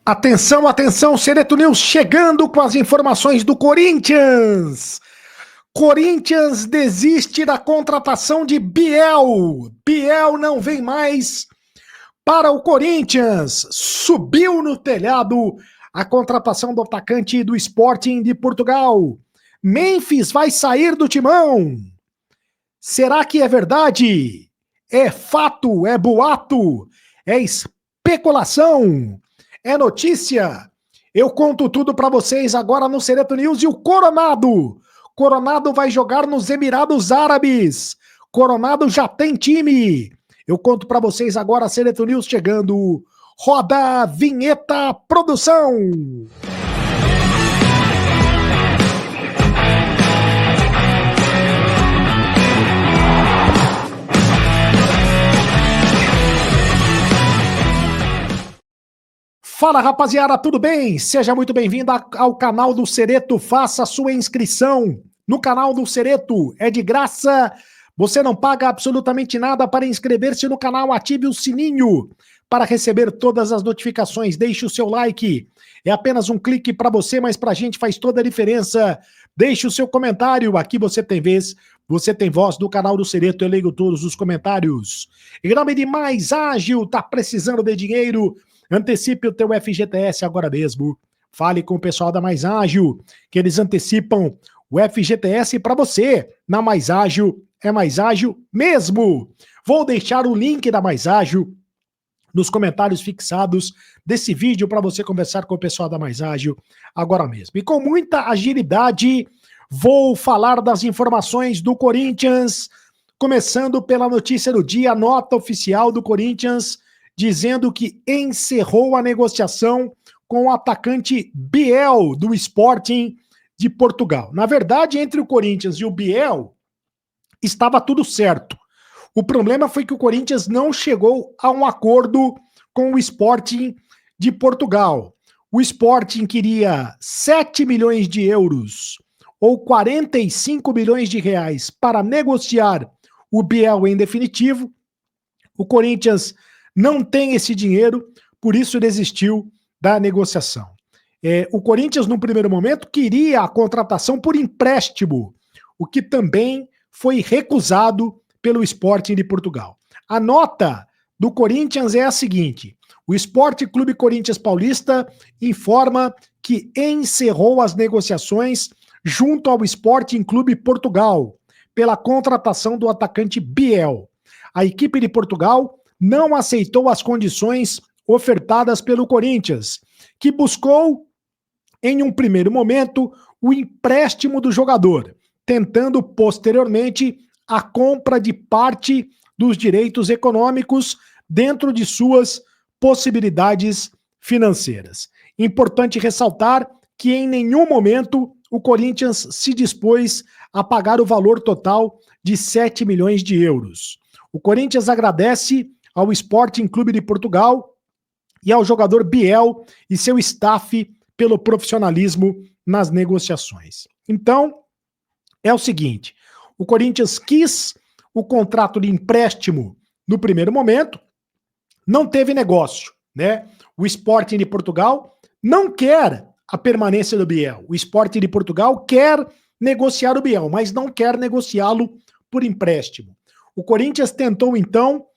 Atenção, atenção, Sereto News chegando com as informações do Corinthians. Corinthians desiste da contratação de Biel. Biel não vem mais para o Corinthians. Subiu no telhado a contratação do atacante do Sporting de Portugal. Memphis vai sair do timão. Será que é verdade? É fato? É boato? É especulação? É notícia? Eu conto tudo para vocês agora no Sereto News. E o Coronado vai jogar nos Emirados Árabes. Coronado já tem time. Eu conto para vocês agora, Sereto News chegando. Roda a vinheta, produção. Fala, rapaziada, tudo bem? Seja muito bem-vindo ao canal do Sereto. Faça a sua inscrição no canal do Sereto. É de graça. Você não paga absolutamente nada para inscrever-se no canal. Ative o sininho para receber todas as notificações. Deixe o seu like. É apenas um clique para você, mas para a gente faz toda a diferença. Deixe o seu comentário. Aqui você tem vez, você tem voz do canal do Sereto. Eu leio todos os comentários. Em nome de Mais Ágil, tá precisando de dinheiro? Antecipe o teu FGTS agora mesmo. Fale com o pessoal da Mais Ágil, que eles antecipam o FGTS para você. Na Mais Ágil, é Mais Ágil mesmo. Vou deixar o link da Mais Ágil nos comentários fixados desse vídeo para você conversar com o pessoal da Mais Ágil agora mesmo. E com muita agilidade, vou falar das informações do Corinthians, começando pela notícia do dia, a nota oficial do Corinthians, dizendo que encerrou a negociação com o atacante Biel, do Sporting de Portugal. Na verdade, entre o Corinthians e o Biel, estava tudo certo. O problema foi que o Corinthians não chegou a um acordo com o Sporting de Portugal. O Sporting queria 7 milhões de euros ou 45 milhões de reais para negociar o Biel em definitivo. O Corinthians não tem esse dinheiro, por isso desistiu da negociação. O Corinthians, no primeiro momento, queria a contratação por empréstimo, o que também foi recusado pelo Sporting de Portugal. A nota do Corinthians é a seguinte: o Sport Clube Corinthians Paulista informa que encerrou as negociações junto ao Sporting Clube Portugal pela contratação do atacante Biel. A equipe de Portugal não aceitou as condições ofertadas pelo Corinthians, que buscou, em um primeiro momento, o empréstimo do jogador, tentando posteriormente a compra de parte dos direitos econômicos dentro de suas possibilidades financeiras. Importante ressaltar que em nenhum momento o Corinthians se dispôs a pagar o valor total de 7 milhões de euros. O Corinthians agradece ao Sporting Clube de Portugal e ao jogador Biel e seu staff pelo profissionalismo nas negociações. Então, é o seguinte: o Corinthians quis o contrato de empréstimo no primeiro momento, não teve negócio, né? O Sporting de Portugal não quer a permanência do Biel. O Sporting de Portugal quer negociar o Biel, mas não quer negociá-lo por empréstimo. O Corinthians tentou, então,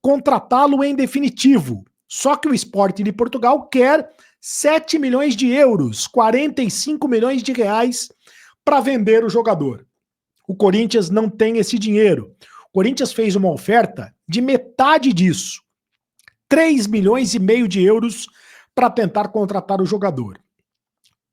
contratá-lo em definitivo. Só que o Sporting de Portugal quer 7 milhões de euros, 45 milhões de reais para vender o jogador. O Corinthians não tem esse dinheiro. O Corinthians fez uma oferta de metade disso, 3 milhões e meio de euros para tentar contratar o jogador.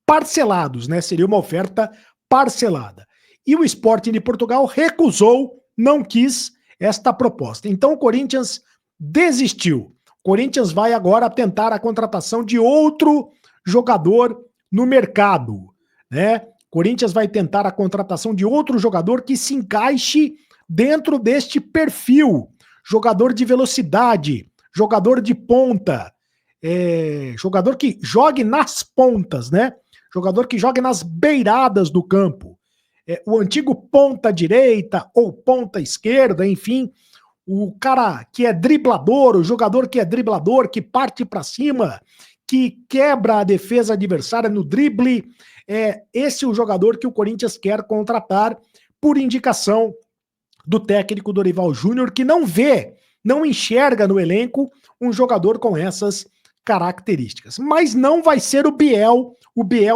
Parcelados, né? Seria uma oferta parcelada. E o Sporting de Portugal recusou, não quis esta proposta. Então o Corinthians desistiu. O Corinthians vai agora tentar a contratação de outro jogador no mercado, né? O Corinthians vai tentar a contratação de outro jogador que se encaixe dentro deste perfil. Jogador de velocidade, jogador de ponta, jogador que jogue nas pontas, né? Jogador que jogue nas beiradas do campo. O antigo ponta direita ou ponta esquerda, enfim, o cara que é driblador, o jogador que é driblador, que parte para cima, que quebra a defesa adversária no drible. Esse é o jogador que o Corinthians quer contratar por indicação do técnico Dorival Júnior, que não enxerga no elenco um jogador com essas características. Mas não vai ser o Biel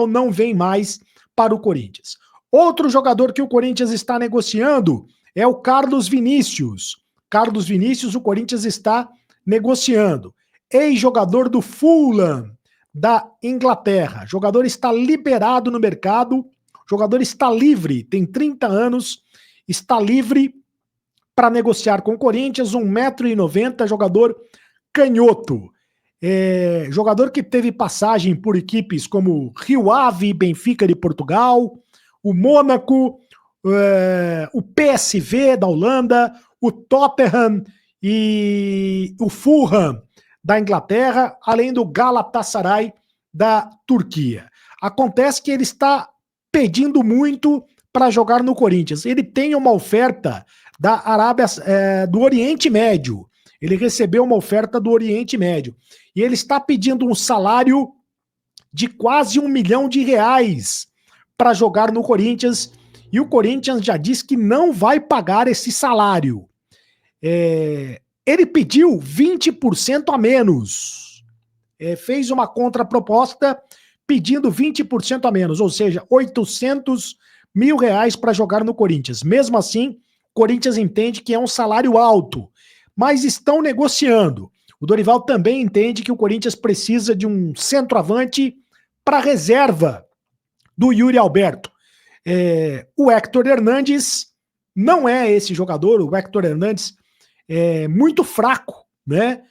não vem mais para o Corinthians. Outro jogador que o Corinthians está negociando é o Carlos Vinícius. Carlos Vinícius, o Corinthians está negociando. Ex-jogador do Fulham, da Inglaterra. O jogador está liberado no mercado, o jogador está livre, tem 30 anos, está livre para negociar com o Corinthians, 1,90 m, jogador canhoto. Jogador que teve passagem por equipes como Rio Ave, Benfica de Portugal, o Mônaco, o PSV da Holanda, o Tottenham e o Fulham da Inglaterra, além do Galatasaray da Turquia. Acontece que ele está pedindo muito para jogar no Corinthians. Ele tem uma oferta da Arábia, do Oriente Médio. Ele recebeu uma oferta do Oriente Médio. E ele está pedindo um salário de quase R$1 milhão para jogar no Corinthians. E o Corinthians já disse que não vai pagar esse salário. Ele pediu 20% a menos. Fez uma contraproposta pedindo 20% a menos, ou seja, R$800 mil para jogar no Corinthians. Mesmo assim, o Corinthians entende que é um salário alto, mas estão negociando. O Dorival também entende que o Corinthians precisa de um centroavante para reserva do Yuri Alberto. O Héctor Hernandes não é esse jogador, o Héctor Hernandes é muito fraco, né?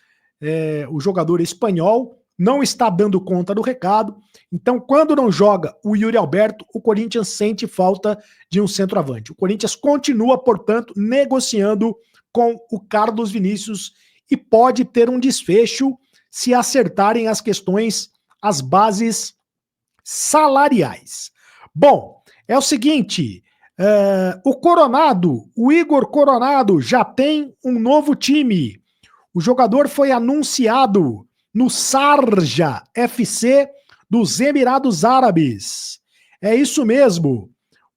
O jogador espanhol não está dando conta do recado. Então, quando não joga o Yuri Alberto, o Corinthians sente falta de um centroavante. O Corinthians continua, portanto, negociando com o Carlos Vinícius e pode ter um desfecho se acertarem as questões, as bases salariais. Bom, é o seguinte, o Igor Coronado já tem um novo time. O jogador foi anunciado no Sharjah FC dos Emirados Árabes. É isso mesmo.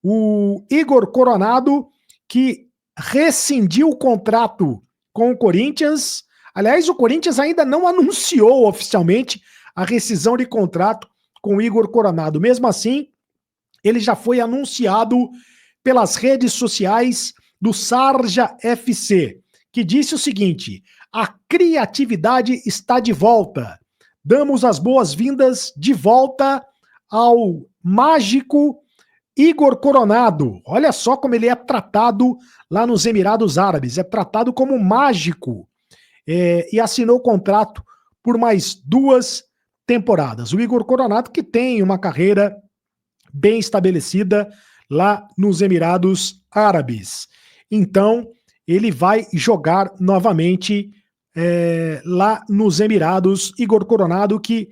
O Igor Coronado, que rescindiu o contrato com o Corinthians. Aliás, o Corinthians ainda não anunciou oficialmente a rescisão de contrato com o Igor Coronado. Mesmo assim, ele já foi anunciado pelas redes sociais do Sharjah FC, que disse o seguinte: a criatividade está de volta. Damos as boas-vindas de volta ao mágico Igor Coronado. Olha só como ele é tratado lá nos Emirados Árabes. É tratado como mágico. E assinou o contrato por mais 2 temporadas. O Igor Coronado, que tem uma carreira bem estabelecida lá nos Emirados Árabes. Então, ele vai jogar novamente lá nos Emirados. Igor Coronado, que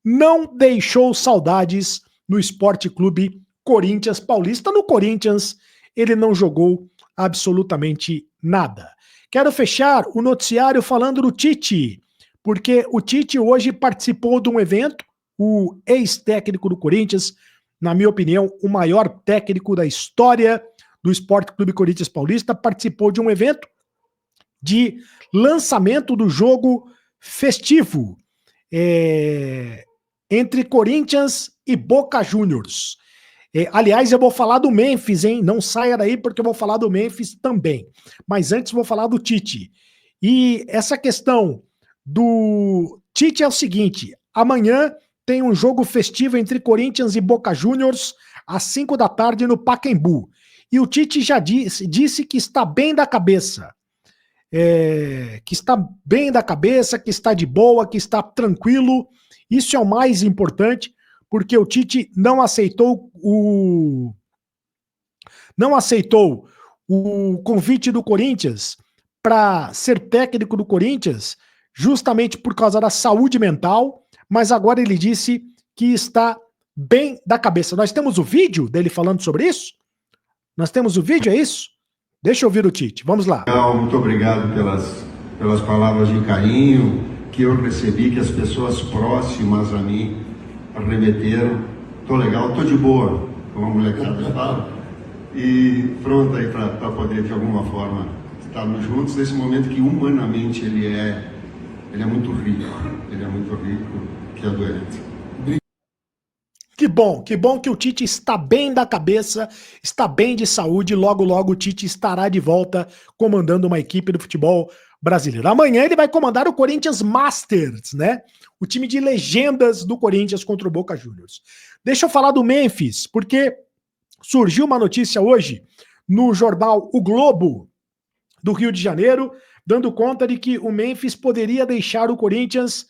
não deixou saudades no Sport Clube Corinthians Paulista. No Corinthians, ele não jogou absolutamente nada. Quero fechar o noticiário falando do Tite, porque o Tite hoje participou de um evento, o ex-técnico do Corinthians, na minha opinião, o maior técnico da história do Sport Clube Corinthians Paulista, participou de um evento de lançamento do jogo festivo entre Corinthians e Boca Juniors. Aliás, eu vou falar do Memphis, hein? Não saia daí porque eu vou falar do Memphis também. Mas antes vou falar do Tite. E essa questão do Tite é o seguinte: amanhã tem um jogo festivo entre Corinthians e Boca Juniors às 5 da tarde no Pacaembu. E o Tite já disse que está bem da cabeça. Que está bem da cabeça, que está de boa, que está tranquilo. Isso é o mais importante, porque o Tite não aceitou o convite do Corinthians para ser técnico do Corinthians, justamente por causa da saúde mental, mas agora ele disse que está bem da cabeça. Nós temos o vídeo dele falando sobre isso? Nós temos o vídeo, é isso? Deixa eu ouvir o Tite, vamos lá. Muito obrigado pelas palavras de carinho que eu recebi, que as pessoas próximas a mim remeteram. Tô legal, tô de boa, como a molecada fala, e pronto aí para poder de alguma forma estarmos juntos nesse momento que humanamente ele é muito rico, que é doente. Que bom que o Tite está bem da cabeça, está bem de saúde, logo logo o Tite estará de volta comandando uma equipe do futebol brasileiro. Amanhã ele vai comandar o Corinthians Masters, né? O time de legendas do Corinthians contra o Boca Juniors. Deixa eu falar do Memphis, porque surgiu uma notícia hoje no jornal O Globo do Rio de Janeiro, dando conta de que o Memphis poderia deixar o Corinthians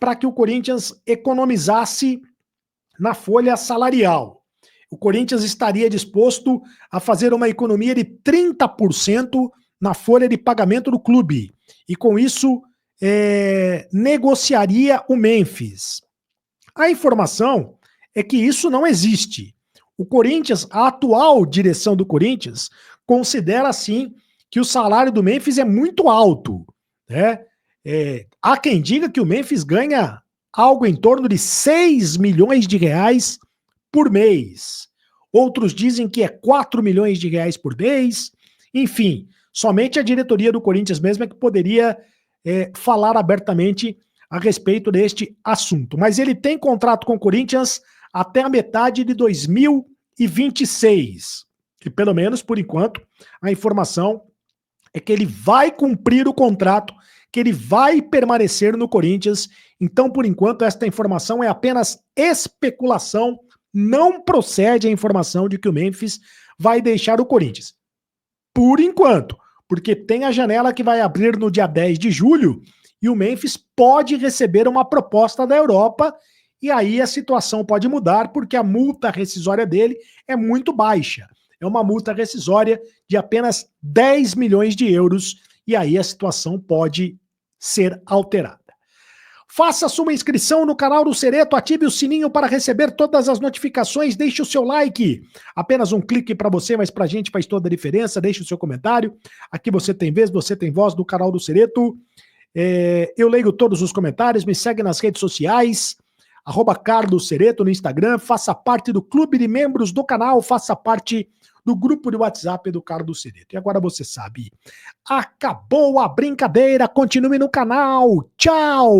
para que o Corinthians economizasse na folha salarial. O Corinthians estaria disposto a fazer uma economia de 30% na folha de pagamento do clube. E com isso, negociaria o Memphis. A informação é que isso não existe. O Corinthians, a atual direção do Corinthians, considera sim que o salário do Memphis é muito alto, né? Há quem diga que o Memphis ganha algo em torno de 6 milhões de reais por mês. Outros dizem que é 4 milhões de reais por mês. Enfim, somente a diretoria do Corinthians mesmo é que poderia falar abertamente a respeito deste assunto. Mas ele tem contrato com o Corinthians até a metade de 2026. E pelo menos, por enquanto, a informação é que ele vai cumprir o contrato, que ele vai permanecer no Corinthians. Então, por enquanto, esta informação é apenas especulação, não procede a informação de que o Memphis vai deixar o Corinthians. Por enquanto, porque tem a janela que vai abrir no dia 10 de julho e o Memphis pode receber uma proposta da Europa e aí a situação pode mudar porque a multa rescisória dele é muito baixa. É uma multa rescisória de apenas 10 milhões de euros e aí a situação pode ser alterada. Faça sua inscrição no canal do Cereto, ative o sininho para receber todas as notificações, deixe o seu like. Apenas um clique para você, mas para a gente faz toda a diferença. Deixe o seu comentário. Aqui você tem vez, você tem voz no canal do Cereto. Eu leio todos os comentários, me segue nas redes sociais, @Carlos Cereto no Instagram, faça parte do clube de membros do canal, faça parte do grupo de WhatsApp do Carlos Cereto. E agora você sabe, acabou a brincadeira, continue no canal, tchau!